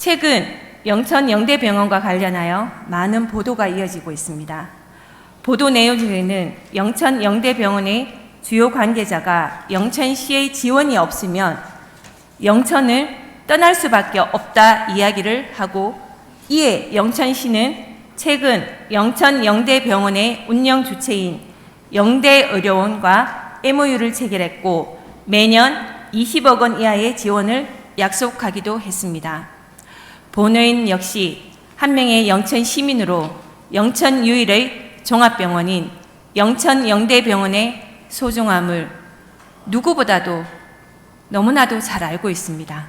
최근 영천 영대병원과 관련하여 많은 보도가 이어지고 있습니다. 보도 내용 중에는 영천 영대병원의 주요 관계자가 영천시의 지원이 없으면 영천을 떠날 수밖에 없다 이야기를 하고, 이에 영천시는 최근 영천 영대병원의 운영 주체인 영대의료원과 MOU를 체결했고 매년 20억 원 이하의 지원을 약속하기도 했습니다. 본의원 역시 한 명의 영천 시민으로 영천 유일의 종합병원인 영천 영대병원의 소중함을 누구보다도 너무나도 잘 알고 있습니다.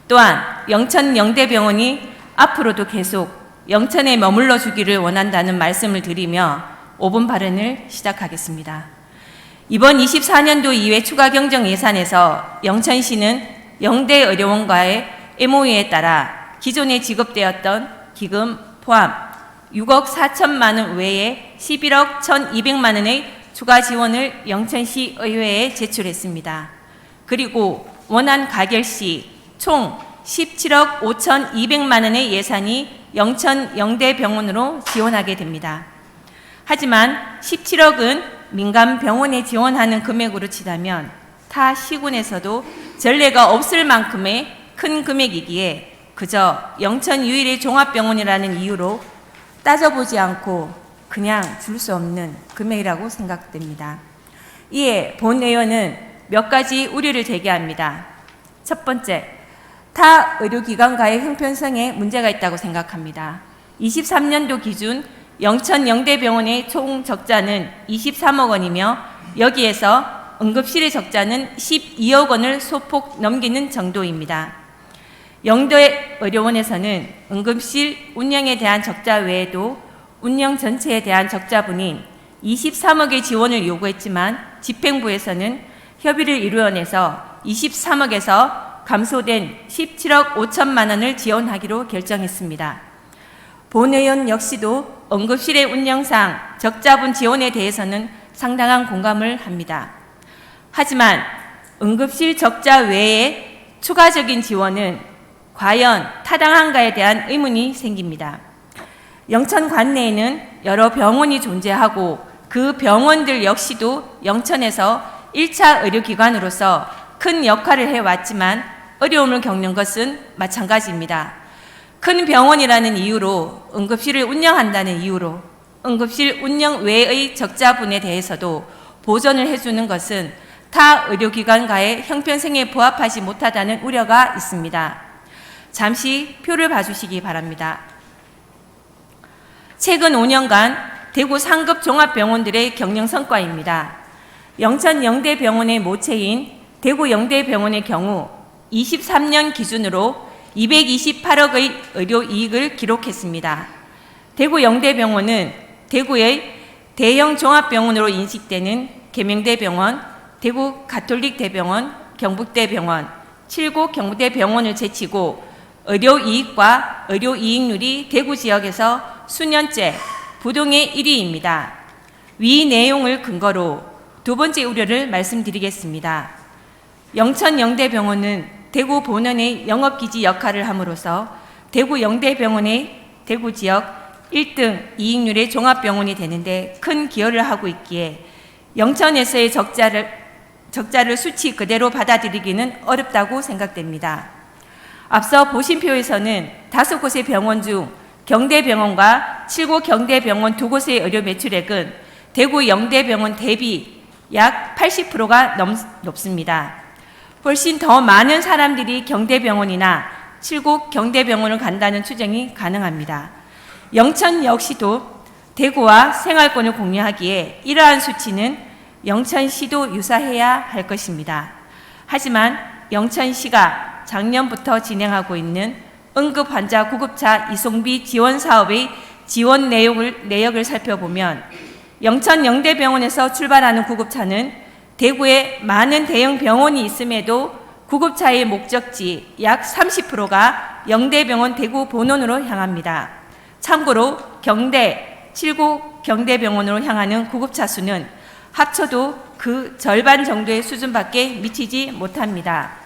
또한 영천 영대병원이 앞으로도 계속 영천에 머물러 주기를 원한다는 말씀을 드리며 5분 발언을 시작하겠습니다. 이번 24년도 이외 추가 경정 예산에서 영천시는 영대의료원과의 MOU에 따라 기존에 지급되었던 기금 포함 6억 4천만 원 외에 11억 1,200만 원의 추가 지원을 영천시 의회에 제출했습니다. 그리고 원안 가결 시 총 17억 5,200만 원의 예산이 영천 영대병원으로 지원하게 됩니다. 하지만 17억은 민간 병원에 지원하는 금액으로 치자면 타 시군에서도 전례가 없을 만큼의 큰 금액이기에 그저 영천 유일의 종합병원이라는 이유로 따져보지 않고 그냥 줄 수 없는 금액이라고 생각됩니다. 이에 본 의원은 몇 가지 우려를 제기합니다. 첫 번째, 타 의료기관과의 형편성에 문제가 있다고 생각합니다. 23년도 기준 영천 영대병원의 총 적자는 23억 원이며 여기에서 응급실의 적자는 12억 원을 소폭 넘기는 정도입니다. 영대의료원에서는 응급실 운영에 대한 적자 외에도 운영 전체에 대한 적자분인 23억의 지원을 요구했지만 집행부에서는 협의를 이루어내서 23억에서 감소된 17억 5천만 원을 지원하기로 결정했습니다. 본 의원 역시도 응급실의 운영상 적자분 지원에 대해서는 상당한 공감을 합니다. 하지만 응급실 적자 외에 추가적인 지원은 과연 타당한가에 대한 의문이 생깁니다. 영천 관내에는 여러 병원이 존재하고 그 병원들 역시도 영천에서 1차 의료기관으로서 큰 역할을 해왔지만 어려움을 겪는 것은 마찬가지입니다. 큰 병원이라는 이유로 응급실을 운영한다는 이유로 응급실 운영 외의 적자분에 대해서도 보전을 해주는 것은 타 의료기관과의 형편성에 부합하지 못하다는 우려가 있습니다. 잠시 표를 봐주시기 바랍니다. 최근 5년간 대구 상급 종합병원들의 경영 성과입니다. 영천 영대병원의 모체인 대구 영대병원의 경우 23년 기준으로 228억의 의료 이익을 기록했습니다. 대구 영대병원은 대구의 대형 종합병원으로 인식되는 계명대병원, 대구 가톨릭대병원, 경북대병원, 7구 경북대병원을 제치고 의료 이익과 의료 이익률이 대구 지역에서 수년째 부동의 1위입니다. 위 내용을 근거로 두 번째 우려를 말씀드리겠습니다. 영천 영대병원은 대구 본원의 영업기지 역할을 함으로써 대구 영대병원의 대구 지역 1등 이익률의 종합병원이 되는데 큰 기여를 하고 있기에 영천에서의 적자를 수치 그대로 받아들이기는 어렵다고 생각됩니다. 앞서 보신표에서는 5곳의 병원 중 경대병원과 7곳 경대병원 2곳의 의료 매출액은 대구 영대병원 대비 약 80%가 높습니다. 훨씬 더 많은 사람들이 경대병원이나 7곳 경대병원을 간다는 추정이 가능합니다. 영천 역시도 대구와 생활권을 공유하기에 이러한 수치는 영천시도 유사해야 할 것입니다. 하지만 영천시가 작년부터 진행하고 있는 응급환자 구급차 이송비 지원 사업의 지원 내역을 살펴보면 영천 영대병원에서 출발하는 구급차는 대구에 많은 대형 병원이 있음에도 구급차의 목적지 약 30%가 영대병원 대구 본원으로 향합니다. 참고로 경대, 7구 경대병원으로 향하는 구급차 수는 합쳐도 그 절반 정도의 수준밖에 미치지 못합니다.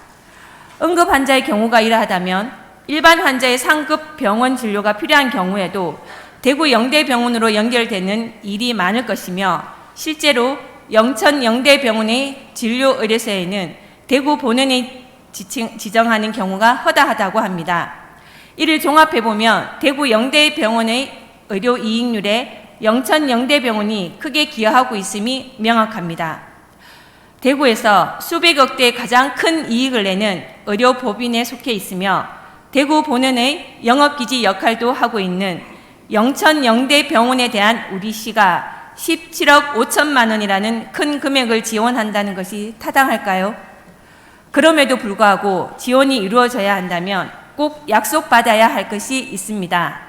응급 환자의 경우가 이러하다면 일반 환자의 상급 병원 진료가 필요한 경우에도 대구 영대병원으로 연결되는 일이 많을 것이며 실제로 영천 영대병원의 진료 의뢰서에는 대구 본원에 지정하는 경우가 허다하다고 합니다. 이를 종합해보면 대구 영대병원의 의료 이익률에 영천 영대병원이 크게 기여하고 있음이 명확합니다. 대구에서 수백억 대 가장 큰 이익을 내는 의료법인에 속해 있으며 대구 본원의 영업기지 역할도 하고 있는 영천 영대병원에 대한 우리 시가 17억 5천만 원이라는 큰 금액을 지원한다는 것이 타당할까요? 그럼에도 불구하고 지원이 이루어져야 한다면 꼭 약속받아야 할 것이 있습니다.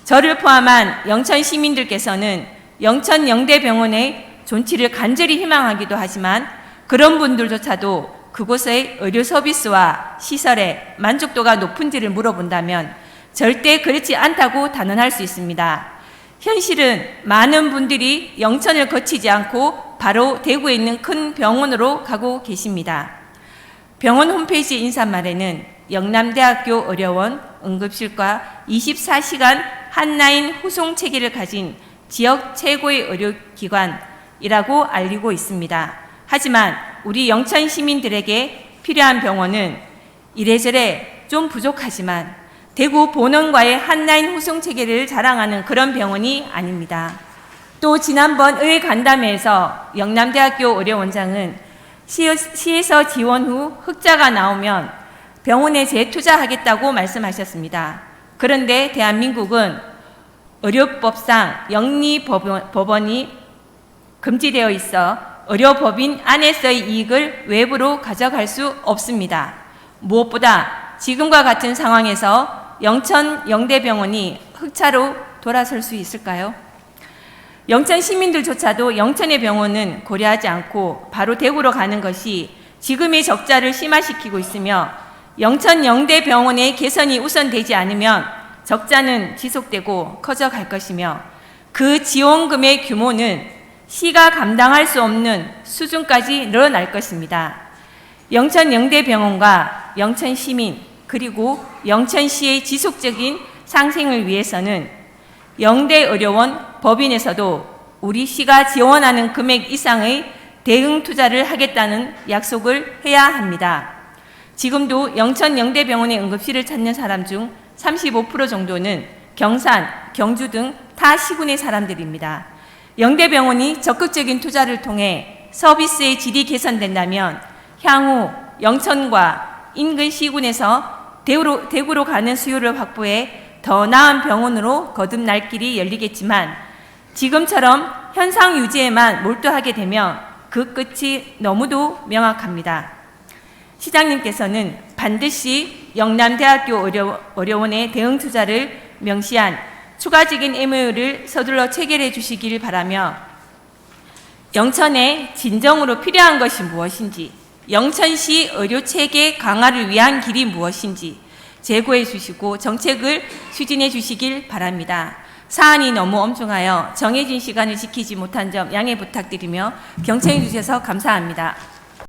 저를 포함한 영천 시민들께서는 영천 영대병원의 존치를 간절히 희망하기도 하지만 그런 분들조차도 그곳의 의료 서비스와 시설의 만족도가 높은지를 물어본다면 절대 그렇지 않다고 단언할 수 있습니다. 현실은 많은 분들이 영천을 거치지 않고 바로 대구에 있는 큰 병원으로 가고 계십니다. 병원 홈페이지 인사말에는 영남대학교 의료원 응급실과 24시간 한라인 후송 체계를 가진 지역 최고의 의료기관이라고 알리고 있습니다. 하지만 우리 영천 시민들에게 필요한 병원은 이래저래 좀 부족하지만 대구 본원과의 한라인 후송 체계를 자랑하는 그런 병원이 아닙니다. 또 지난번 의회 간담회에서 영남대학교 의료원장은 시에서 지원 후 흑자가 나오면 병원에 재투자하겠다고 말씀하셨습니다. 그런데 대한민국은 의료법상 영리법원이 금지되어 있어 의료법인 안에서의 이익을 외부로 가져갈 수 없습니다. 무엇보다 지금과 같은 상황에서 영천 영대병원이 흑자로 돌아설 수 있을까요? 영천 시민들조차도 영천의 병원은 고려하지 않고 바로 대구로 가는 것이 지금의 적자를 심화시키고 있으며 영천 영대병원의 개선이 우선되지 않으면 적자는 지속되고 커져갈 것이며 그 지원금의 규모는 시가 감당할 수 없는 수준까지 늘어날 것입니다. 영천 영대병원과 영천 시민 그리고 영천시의 지속적인 상생을 위해서는 영대의료원 법인에서도 우리 시가 지원하는 금액 이상의 대응 투자를 하겠다는 약속을 해야 합니다. 지금도 영천 영대병원의 응급실을 찾는 사람 중 35% 정도는 경산, 경주 등 타 시군의 사람들입니다. 영대병원이 적극적인 투자를 통해 서비스의 질이 개선된다면 향후 영천과 인근 시군에서 대구로 가는 수요를 확보해 더 나은 병원으로 거듭날 길이 열리겠지만 지금처럼 현상 유지에만 몰두하게 되면 그 끝이 너무도 명확합니다. 시장님께서는 반드시 영남대학교 의료원의 대응 투자를 명시한 추가적인 MOU를 서둘러 체결해 주시길 바라며 영천에 진정으로 필요한 것이 무엇인지 영천시 의료체계 강화를 위한 길이 무엇인지 제고해 주시고 정책을 추진해 주시길 바랍니다. 사안이 너무 엄중하여 정해진 시간을 지키지 못한 점 양해 부탁드리며 경청해 주셔서 감사합니다.